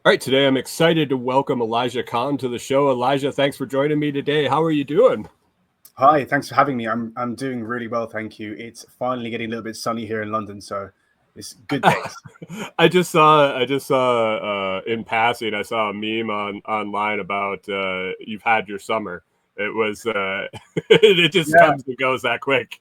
All right, today I'm excited to welcome Elijah Khan to the show. Elijah, thanks for joining me today. How are you doing? Hi, thanks for having me. I'm doing really well, thank you. It's finally getting a little bit sunny here in London, so it's good days. I just saw in passing, I saw a meme online about you've had your summer. It was it just Yeah, comes and goes that quick.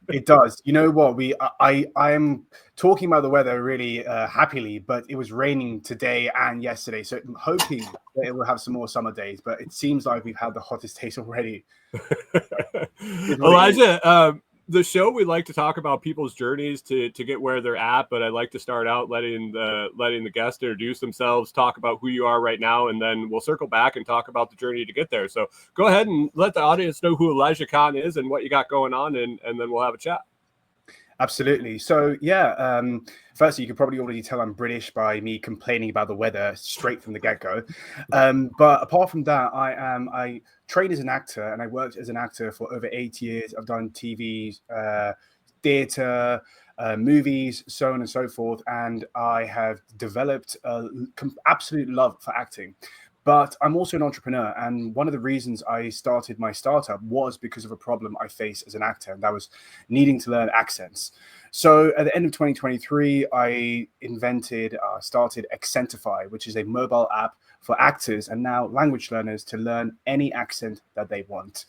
it does. You know what? I am talking about the weather really happily, but it was raining today and yesterday, so I'm hoping that it will have some more summer days. But it seems like we've had the hottest days already. Is what it is. Elijah, the show we like to talk about people's journeys to get where they're at, but I like to start out letting the guest introduce themselves, talk about who you are right now, and then we'll circle back and talk about the journey to get there. So go ahead and let the audience know who Elijah Khan is and what you got going on, and then we'll have a chat. Absolutely. So yeah, firstly, you could probably already tell I'm British by me complaining about the weather straight from the get-go. But apart from that, I trained as an actor and I worked as an actor for over 8 years. I've done TV, theatre, movies, so on and so forth, and I have developed a absolute love for acting. But I'm also an entrepreneur, and one of the reasons I started my startup was because of a problem I faced as an actor, and that was needing to learn accents. So at the end of 2023, I started Accentify, which is a mobile app for actors and now language learners to learn any accent that they want.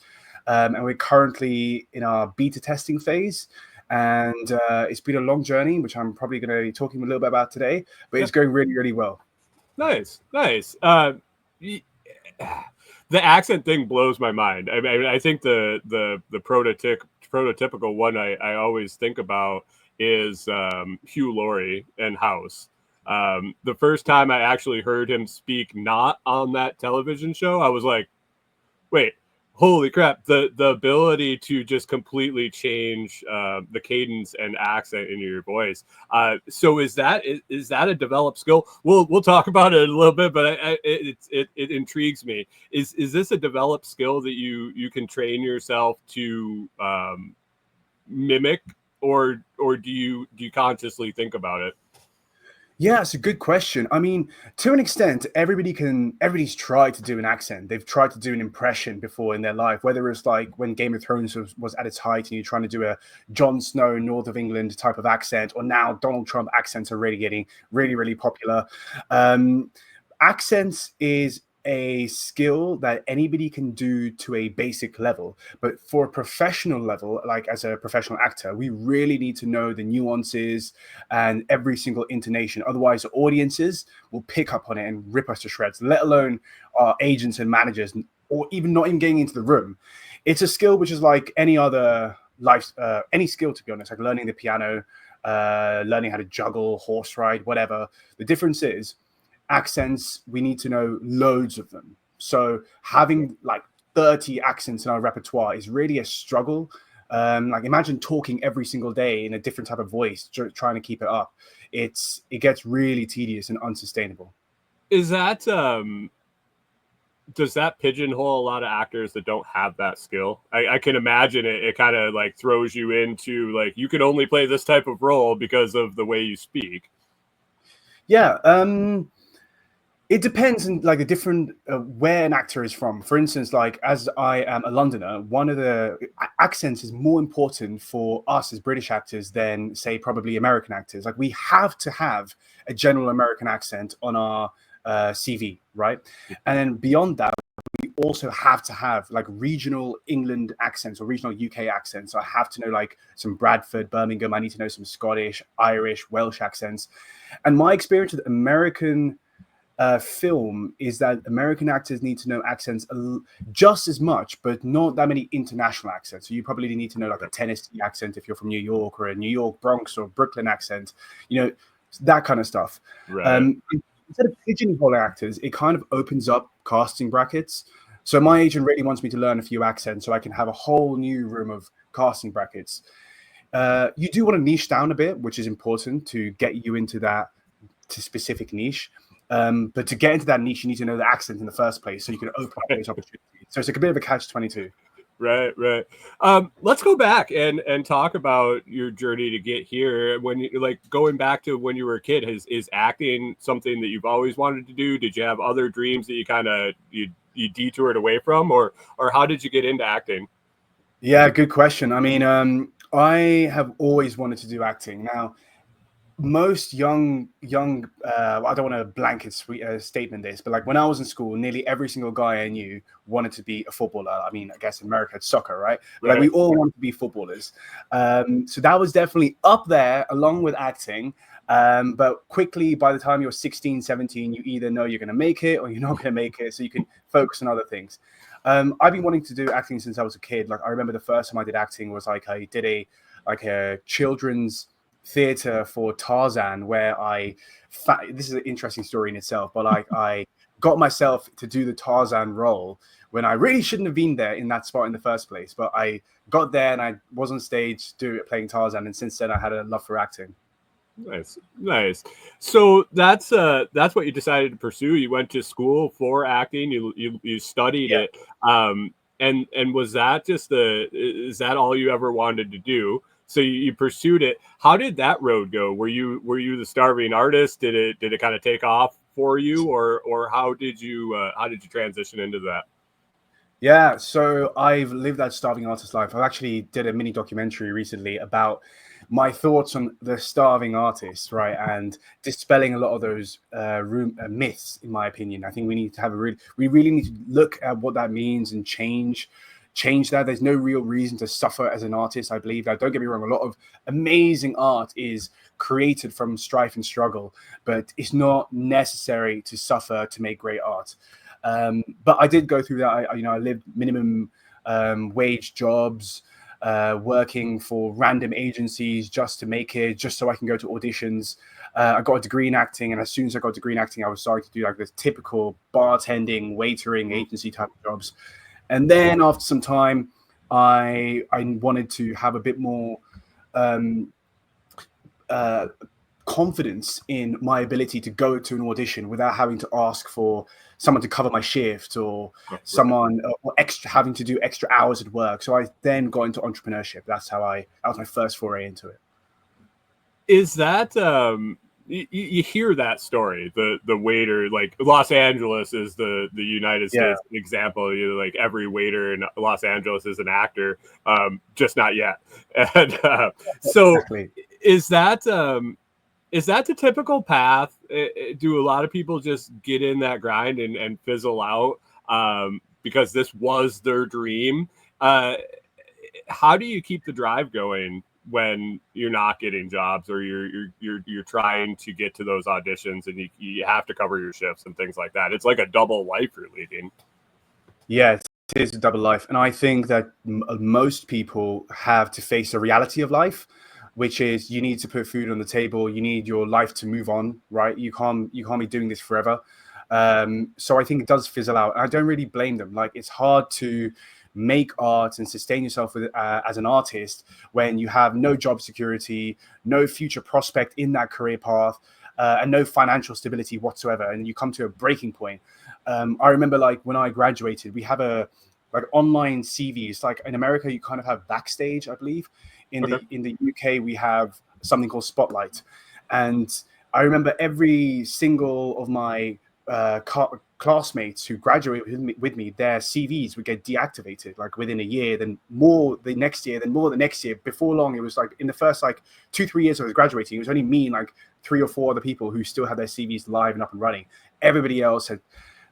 And we're currently in our beta testing phase. And it's been a long journey, which I'm probably going to be talking a little bit about today, but Yeah, it's going really, really well. nice, nice. Y- the accent thing blows my mind. I think the prototypical one I always think about is Hugh Laurie and House. The first time I actually heard him speak not on that television show, I was like, wait, holy crap! The ability to just completely change the cadence and accent in your voice. So is that a developed skill? We'll talk about it a little bit, but it intrigues me. Is this a developed skill that you can train yourself to mimic, or do you consciously think about it? Yeah, it's a good question. I mean, to an extent, everybody's tried to do an accent. They've tried to do an impression before in their life, whether it's like when Game of Thrones was at its height and you're trying to do a Jon Snow, North of England type of accent, or now Donald Trump accents are really getting really, really popular. Um, Accents is a skill that anybody can do to a basic level, but for a professional level, like as a professional actor, we really need to know the nuances and every single intonation. Otherwise, audiences will pick up on it and rip us to shreds, let alone our agents and managers, or even not even getting into the room. It's a skill which is like any other any skill, to be honest, like learning the piano, learning how to juggle, horse ride, whatever. The difference is accents, we need to know loads of them. So having like 30 accents in our repertoire is really a struggle. Like imagine talking every single day in a different type of voice, trying to keep it up. It gets really tedious and unsustainable. Is that does that pigeonhole a lot of actors that don't have that skill? I can imagine it kind of like throws you into like you can only play this type of role because of the way you speak. Yeah, it depends on like the different where an actor is from. For instance, like as I am a Londoner, one of the accents is more important for us as British actors than say probably American actors. Like we have to have a general American accent on our CV, right? And then beyond that, we also have to have like regional England accents or regional UK accents. So I have to know like some Bradford, Birmingham. I need to know some Scottish, Irish, Welsh accents. And my experience with American film is that American actors need to know accents just as much, but not that many international accents. So you probably need to know like a Tennessee accent if you're from New York, or a New York, Bronx, or Brooklyn accent, you know, that kind of stuff. Right. Instead of pigeonholing actors, it kind of opens up casting brackets. So my agent really wants me to learn a few accents so I can have a whole new room of casting brackets. You do want to niche down a bit, which is important to get you into that specific niche. But to get into that niche, you need to know the accent in the first place, so you can open up those opportunities. So it's like a bit of a catch-22. Right. Let's go back and talk about your journey to get here. When you like going back to when you were a kid, is acting something that you've always wanted to do? Did you have other dreams that you kind of you detoured away from, or how did you get into acting? Yeah, good question. I mean, I have always wanted to do acting. Now, most young I don't want to blanket statement this, but like when I was in school, nearly every single guy I knew wanted to be a footballer. I mean, I guess in America it's soccer, right? But like we Right. all wanted to be footballers. So that was definitely up there along with acting. But quickly, by the time you're 16, 17, you either know you're going to make it or you're not going to make it, so you can focus on other things. I've been wanting to do acting since I was a kid. Like I remember the first time I did acting was like I did a children's theater for Tarzan, where this is an interesting story in itself, but like I got myself to do the Tarzan role when I really shouldn't have been there in that spot in the first place. But I got there and I was on stage playing Tarzan, and since then I had a love for acting. Nice. So that's what you decided to pursue. You went to school for acting. You studied Yeah. it. And was that is that all you ever wanted to do? So you pursued it. How did that road go? Were you the starving artist? Did it kind of take off for you, or how did you transition into that? Yeah, so I've lived that starving artist life. I actually did a mini documentary recently about my thoughts on the starving artist, right, and dispelling a lot of those myths. In my opinion, I think we need to we really need to look at what that means and change that. There's no real reason to suffer as an artist. I believe that. Don't get me wrong. A lot of amazing art is created from strife and struggle, but it's not necessary to suffer to make great art. But I did go through that. I lived minimum wage jobs, working for random agencies just to make it, just so I can go to auditions. I got a degree in acting, and as soon as I got a degree in acting, I was starting to do like the typical bartending, waitering, agency type of jobs. And then after some time, I wanted to have a bit more um, uh, confidence in my ability to go to an audition without having to ask for someone to cover my shift or Right. someone or extra having to do extra hours at work. So I then got into entrepreneurship. That was my first foray into it. Is that you hear that story, the waiter, like Los Angeles is the United Yeah, States example. You like every waiter in Los Angeles is an actor, just not yet. And so exactly. is that is that the typical path? Do a lot of people just get in that grind and fizzle out because this was their dream? How do you keep the drive going when you're not getting jobs, or you're trying to get to those auditions, and you have to cover your shifts and things like that? It's like a double life you're leading. Yeah, it is a double life. And I think that most people have to face the reality of life, which is you need to put food on the table. You need your life to move on, right? You can't be doing this forever. So I think it does fizzle out. And I don't really blame them. Like it's hard to make art and sustain yourself as an artist when you have no job security, no future prospect in that career path, and no financial stability whatsoever. And you come to a breaking point. I remember like when I graduated, we have a like online CVs. Like in America, you kind of have Backstage, I believe. In Okay. the UK, we have something called Spotlight, and I remember every single of my classmates who graduated with me, their CVs would get deactivated like within a year, then more the next year, then more the next year. Before long, it was like in the first like 2-3 years I was graduating, it was only me and like 3 or 4 other people who still had their CVs live and up and running. Everybody else had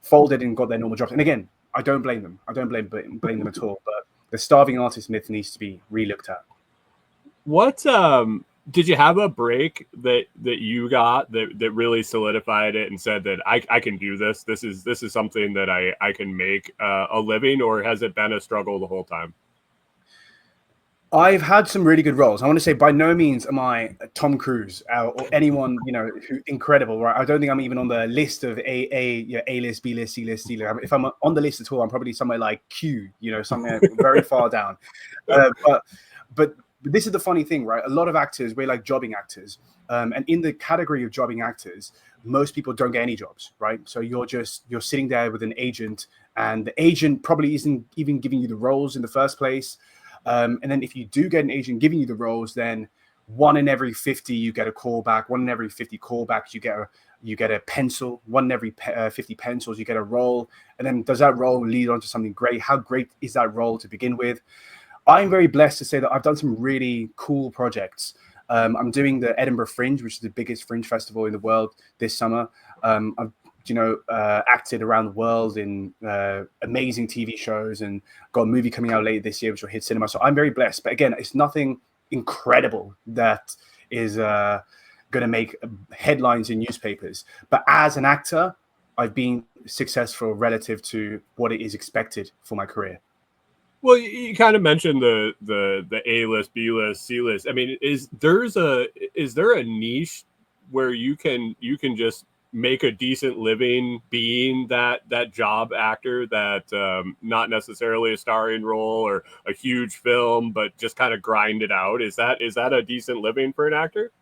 folded and got their normal jobs. And again, I don't blame them. I don't blame them at all. But the starving artist myth needs to be relooked at. What did you have a break that you got that really solidified it and said that I can do this? This is something that I can make a living, or has it been a struggle the whole time? I've had some really good roles. I want to say by no means am I Tom Cruise or anyone who incredible, right? I don't think I'm even on the list of A list, B list, C list, D list. If I'm on the list at all, I'm probably somewhere like Q, somewhere very far down. But But this is the funny thing, right? A lot of actors, we're like jobbing actors. And in the category of jobbing actors, most people don't get any jobs, right? So you're sitting there with an agent, and the agent probably isn't even giving you the roles in the first place. And then if you do get an agent giving you the roles, then 1 in every 50 you get a call back. 1 in every 50 callbacks you get a pencil. 1 in every 50 pencils you get a role. And then does that role lead on to something great? How great is that role to begin with? I'm very blessed to say that I've done some really cool projects. I'm doing the Edinburgh Fringe, which is the biggest fringe festival in the world this summer. I've acted around the world in amazing TV shows, and got a movie coming out later this year, which will hit cinema. So I'm very blessed. But again, it's nothing incredible that is going to make headlines in newspapers. But as an actor, I've been successful relative to what it is expected for my career. Well, you kind of mentioned the A-list, B-list, C-list. I mean, is there a niche where you can just make a decent living being that job actor, that not necessarily a starring role or a huge film, but just kind of grind it out? Is that a decent living for an actor?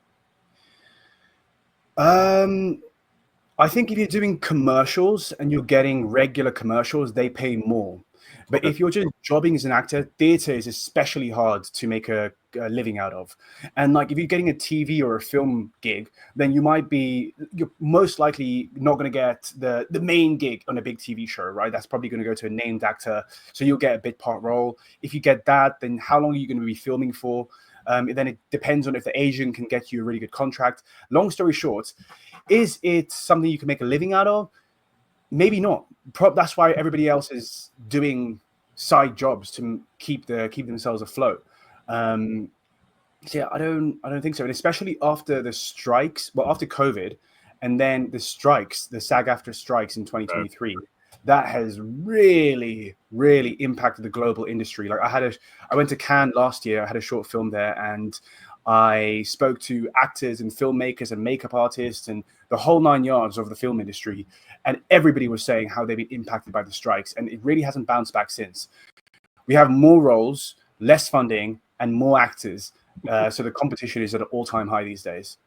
I think if you're doing commercials and you're getting regular commercials, they pay more. But if you're just jobbing as an actor, theater is especially hard to make a living out of. And like if you're getting a TV or a film gig, then you're most likely not going to get the main gig on a big TV show, right? That's probably going to go to a named actor. So you'll get a bit part role. If you get that, then how long are you going to be filming for? Then it depends on if the agent can get you a really good contract. Long story short, is it something you can make a living out of? Maybe not. That's why everybody else is doing side jobs to keep themselves afloat. So yeah, I don't think so. And especially after the strikes, after COVID, and then the SAG-AFTRA strikes in 2023, that has really, really impacted the global industry. Like I went to Cannes last year. I had a short film there, and I spoke to actors and filmmakers and makeup artists and the whole 9 yards of the film industry. And everybody was saying how they've been impacted by the strikes. And it really hasn't bounced back since. We have more roles, less funding, and more actors. So the competition is at an all-time high these days.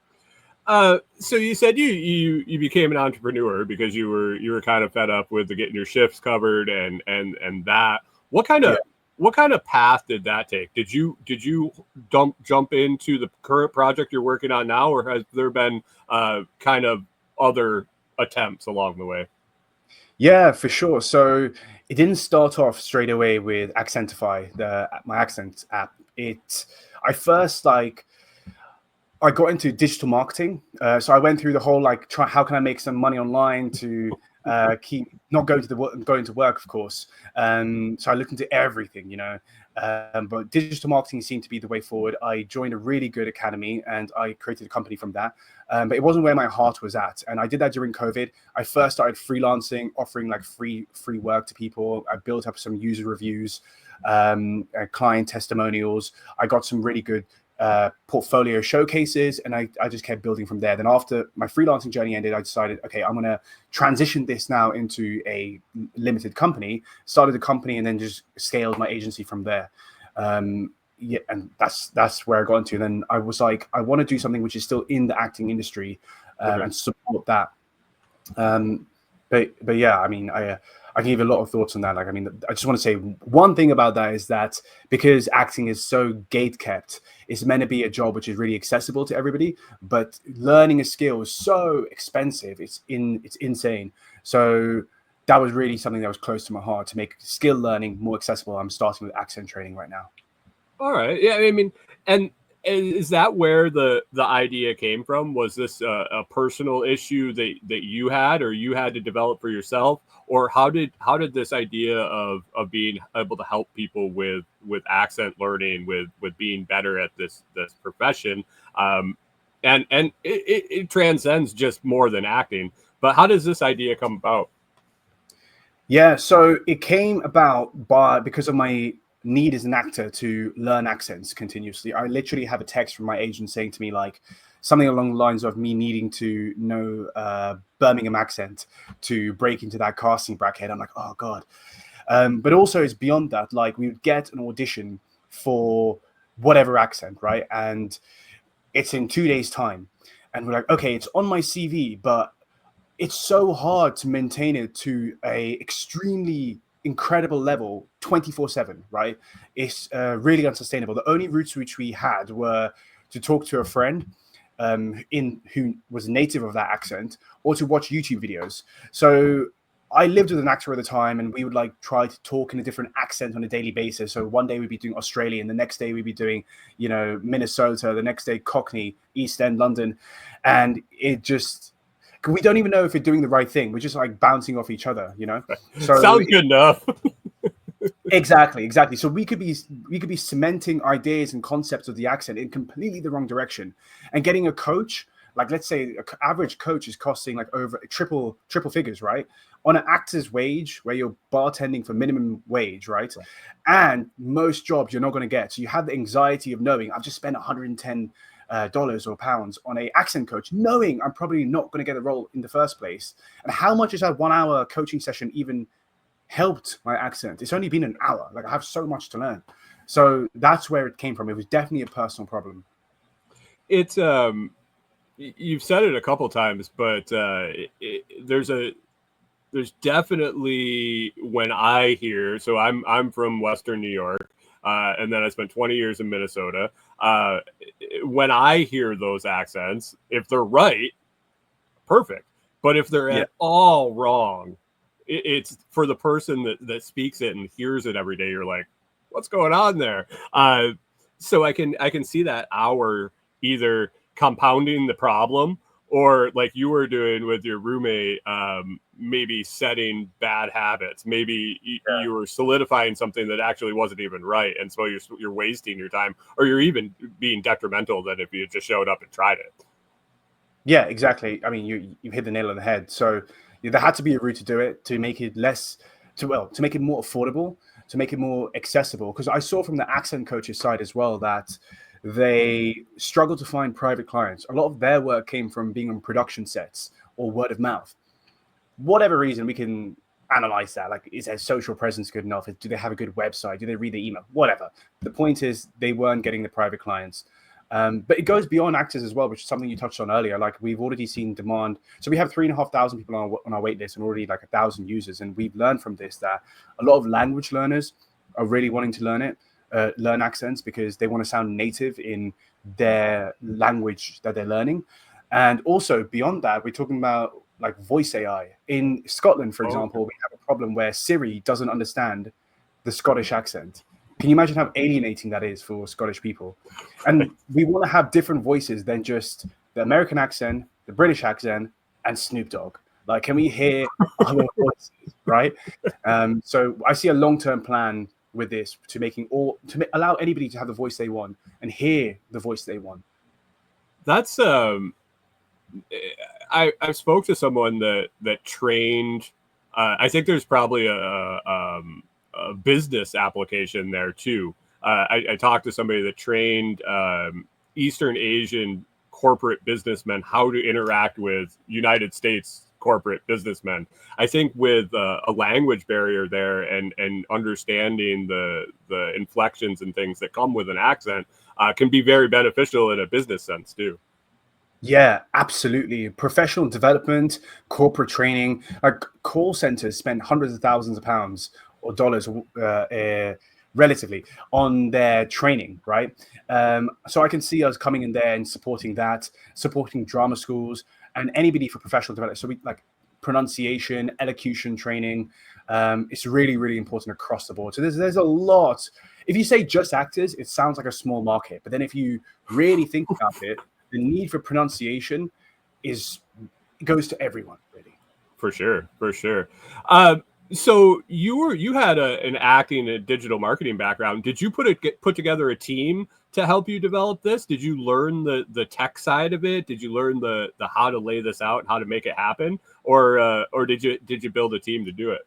So you said you became an entrepreneur because you were kind of fed up with getting your shifts covered and that. What kind of path did that take? Did you jump into the current project you're working on now, or has there been kind of other attempts along the way? Yeah, for sure. So it didn't start off straight away with Accentify, my accent app. I first I got into digital marketing. So I went through the whole how can I make some money online to keep not going to work, of course. So I looked into everything, but digital marketing seemed to be the way forward. I joined a really good academy and I created a company from that. But it wasn't where my heart was at. And I did that during COVID. I first started freelancing, offering free work to people. I built up some user reviews, client testimonials. I got some really good portfolio showcases, and I just kept building from there. Then after my freelancing journey ended, I decided, okay, I'm going to transition this now into a limited company, started a company, and then just scaled my agency from there. Yeah, and that's where I got into. Then I was like, I want to do something which is still in the acting industry and support that. But yeah, I mean, I can give a lot of thoughts on that. I just want to say one thing about that is that because acting is so gate kept, it's meant to be a job which is really accessible to everybody. But learning a skill is so expensive; it's insane. So that was really something that was close to my heart, to make skill learning more accessible. I'm starting with accent training right now. All right. Yeah. I mean, and is that where the idea came from? Was this a personal issue that you had, or you had to develop for yourself, or how did this idea of being able to help people with accent learning, with being better at this profession, and it transcends just more than acting, but how does this idea come about? Yeah, so it came about because of my need as an actor to learn accents continuously. I literally have a text from my agent saying to me something along the lines of me needing to know Birmingham accent to break into that casting bracket. I'm like, oh God. But also it's beyond that. We would get an audition for whatever accent, right? And it's in 2 days' time. And we're like, okay, it's on my CV, but it's so hard to maintain it to a extremely incredible level 24/7, right? It's really unsustainable. The only routes which we had were to talk to a friend in who was native of that accent, or to watch YouTube videos. So I lived with an actor at the time, and we would like try to talk in a different accent on a daily basis. So one day we'd be doing Australian, the next day we'd be doing, Minnesota, the next day Cockney, East End, London, and it just, we don't even know if we're doing the right thing. We're just like bouncing off each other, So Sounds good enough. exactly. So we could be cementing ideas and concepts of the accent in completely the wrong direction, and getting a coach, like let's say an average coach is costing like over triple figures, right? On an actor's wage, where you're bartending for minimum wage, right? And most jobs you're not going to get. So you have the anxiety of knowing I've just spent $110 or pounds on a accent coach, knowing I'm probably not going to get a role in the first place. And how much is that 1 hour coaching session even helped my accent? It's only been an hour. Like, I have so much to learn. So that's where it came from. It was definitely a personal problem. It's you've said it a couple times, but there's definitely, when I hear, so I'm from Western New York, and then I spent 20 years in Minnesota. When I hear those accents, if they're right, perfect. But if they're at all wrong, it's for the person that speaks it and hears it every day. You're like, what's going on there? So I can see that hour either compounding the problem, or like you were doing with your roommate, maybe setting bad habits. Maybe you were solidifying something that actually wasn't even right, and so you're wasting your time, or you're even being detrimental than if you just showed up and tried it. Yeah, exactly. I mean, you hit the nail on the head. So there had to be a route to do it, to make it to make it more affordable, to make it more accessible. Because I saw from the accent coaches side as well that they struggle to find private clients. A lot of their work came from being on production sets or word of mouth. Whatever reason, we can analyze that. Like, is their social presence good enough? Do they have a good website? Do they read the email? Whatever. The point is, they weren't getting the private clients. But it goes beyond actors as well, which is something you touched on earlier. Like, we've already seen demand. So we have 3,500 people on our wait list, and already like 1,000 users. And we've learned from this that a lot of language learners are really wanting to learn accents, because they want to sound native in their language that they're learning. And also beyond that, we're talking about like voice AI. In Scotland, for example, we have a problem where Siri doesn't understand the Scottish accent. Can you imagine how alienating that is for Scottish people? And we want to have different voices than just the American accent, the British accent, and Snoop Dogg. Like, can we hear other voices, right? So I see a long-term plan with this, to allow anybody to have the voice they want and hear the voice they want. That's I spoke to someone that trained. I think there's probably a business application there too. I talked to somebody that trained Eastern Asian corporate businessmen how to interact with United States corporate businessmen. I think with a language barrier there, and understanding the inflections and things that come with an accent, can be very beneficial in a business sense too. Yeah, absolutely. Professional development, corporate training, like call centers spend hundreds of thousands of pounds or dollars, relatively, on their training, right? So I can see us coming in there and supporting drama schools and anybody for professional development. So we like pronunciation, elocution training. It's really, really important across the board. So there's a lot. If you say just actors, it sounds like a small market. But then if you really think about it, the need for pronunciation goes to everyone, really. For sure. So you had an acting and digital marketing background. Did you put together a team to help you develop this? Did you learn the tech side of it? Did you learn the how to lay this out, how to make it happen, or did you build a team to do it?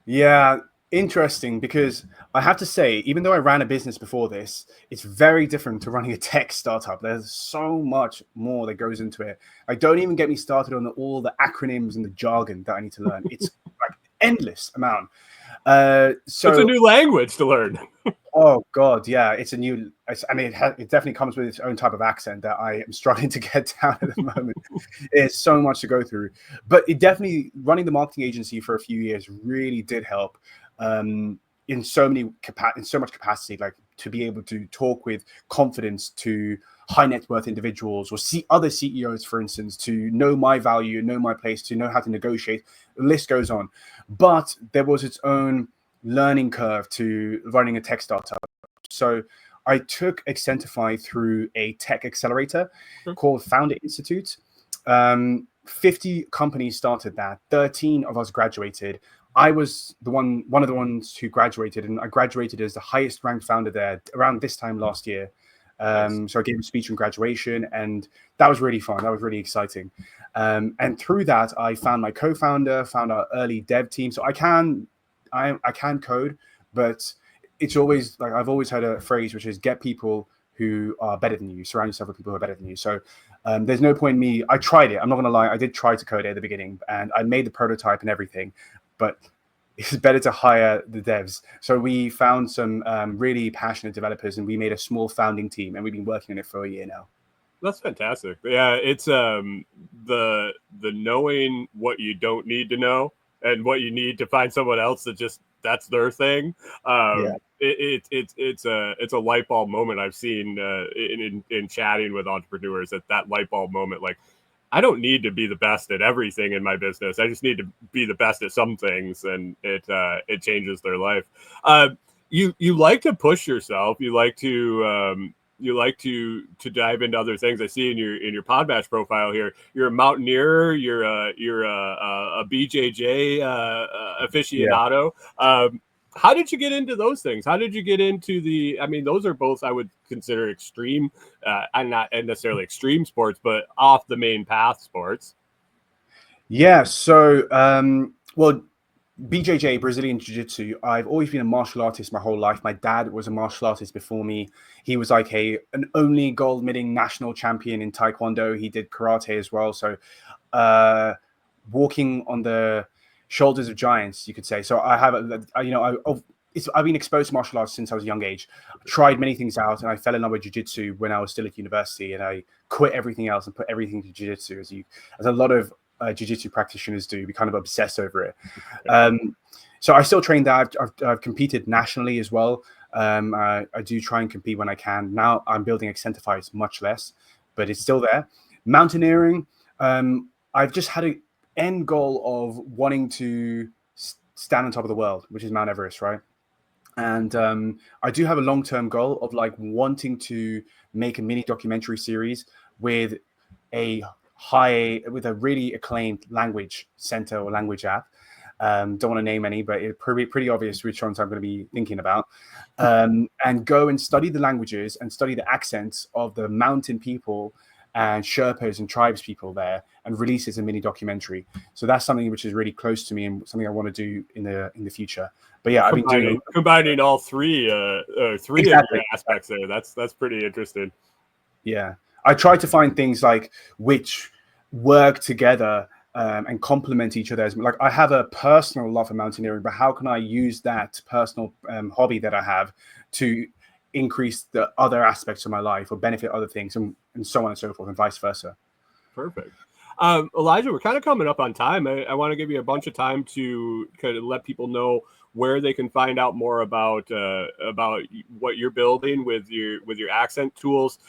Yeah, interesting, because I have to say, even though I ran a business before this, it's very different to running a tech startup. There's so much more that goes into it. Like, don't even get me started on all the acronyms and the jargon that I need to learn. It's like endless amount. It's a So new language to learn. oh god, yeah, it's a new. I mean, it definitely comes with its own type of accent that I am struggling to get down at the moment. There's so much to go through, but it definitely running the marketing agency for a few years really did help in so much capacity, like to be able to talk with confidence to high net worth individuals or see other CEOs, for instance, to know my value, know my place, to know how to negotiate. The list goes on, but there was its own learning curve to running a tech startup. So I took Accentify through a tech accelerator called Founder Institute. 50 companies started that. 13 of us graduated. I was one of the ones who graduated, and I graduated as the highest ranked founder there around this time last year. Nice. So I gave a speech on graduation, and that was really fun. That was really exciting. And through that, I found my co-founder, found our early dev team. So I can code, but it's always like I've always had a phrase which is get people who are better than you, surround yourself with people who are better than you. So there's no point in me. I tried it. I'm not going to lie. I did try to code it at the beginning, and I made the prototype and everything, but it's better to hire the devs. So we found some really passionate developers, and we made a small founding team, and we've been working on it for a year now. That's fantastic. Yeah, it's the knowing what you don't need to know and what you need to find someone else that just that's their thing. Yeah. It's a light bulb moment I've seen in chatting with entrepreneurs, that light bulb moment. Like, I don't need to be the best at everything in my business. I just need to be the best at some things, and it changes their life. You like to push yourself. You like to dive into other things. I see in your Podmatch profile here, you're a mountaineer, you're a BJJ Yeah. aficionado. How did you get into those things? How did you get into the? I mean, those are both I would consider extreme, and not necessarily extreme sports, but off the main path sports. Yeah. So, well, BJJ, Brazilian Jiu-Jitsu, I've always been a martial artist my whole life. My dad was a martial artist before me. He was like an only gold medal national champion in Taekwondo. He did karate as well. So walking on the shoulders of giants, you could say. So I have, I've been exposed to martial arts since I was a young age. I tried many things out, and I fell in love with jiu-jitsu when I was still at university, and I quit everything else and put everything to jiu-jitsu, as a lot of jiu-jitsu practitioners do. We kind of obsess over it. So I still train that. I've competed nationally as well. I do try and compete when I can. Now I'm building Accentify, it's much less, but it's still there. Mountaineering, I've just had an end goal of wanting to stand on top of the world, which is Mount Everest, right? And I do have a long-term goal of like wanting to make a mini documentary series with a really acclaimed language center or language app. Don't want to name any, but it's pretty obvious which ones I'm going to be thinking about. And go and study the languages and study the accents of the mountain people and Sherpas and tribes people there, and release it as a mini documentary. So that's something which is really close to me and something I want to do in the future. But yeah, I've been doing combining all three of your aspects there. That's pretty interesting. Yeah, I try to find things like which work together and complement each other. Like I have a personal love for mountaineering, but how can I use that personal hobby that I have to increase the other aspects of my life or benefit other things, and so on and so forth, and vice versa. Perfect. Elijah, we're kind of coming up on time. I want to give you a bunch of time to kind of let people know where they can find out more about what you're building with your accent tools,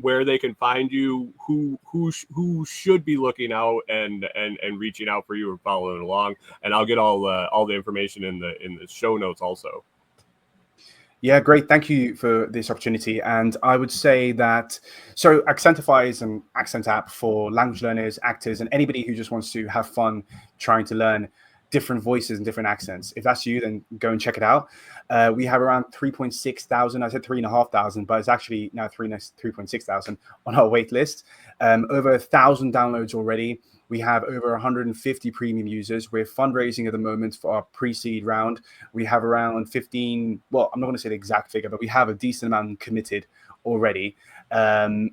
where they can find you, who should be looking out and reaching out for you or following along. And I'll get all the information in the show notes also. Yeah, great. Thank you for this opportunity. And I would say that, so Accentify is an accent app for language learners, actors, and anybody who just wants to have fun trying to learn different voices and different accents. If that's you, then go and check it out. We have around 3.6 thousand. I said 3,500, but it's actually now 3.6 thousand on our wait list. Over 1,000 downloads already. We have over 150 premium users. We're fundraising at the moment for our pre-seed round. We have around 15, well, I'm not going to say the exact figure, but we have a decent amount committed already. And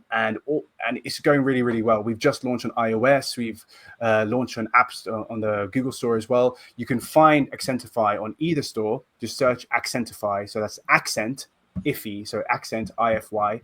it's going really, really well. We've just launched on iOS. We've launched on apps on the Google Store as well. You can find Accentify on either store. Just search Accentify. So that's Accent Ify. So Accent IFY.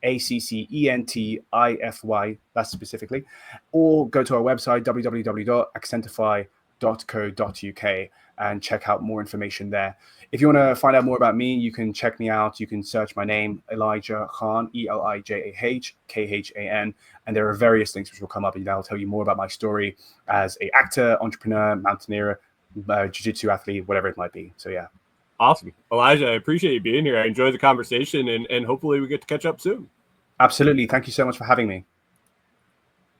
Accentify, that's specifically, or go to our website www.accentify.co.uk and check out more information there. If you want to find out more about me, you can check me out. You can search my name, Elijah Khan, ElijahKhan, and there are various links which will come up and that'll tell you more about my story as an actor, entrepreneur, mountaineer, jiu-jitsu athlete, whatever it might be. So yeah. Awesome. Elijah, I appreciate you being here. I enjoyed the conversation, and hopefully we get to catch up soon. Absolutely. Thank you so much for having me.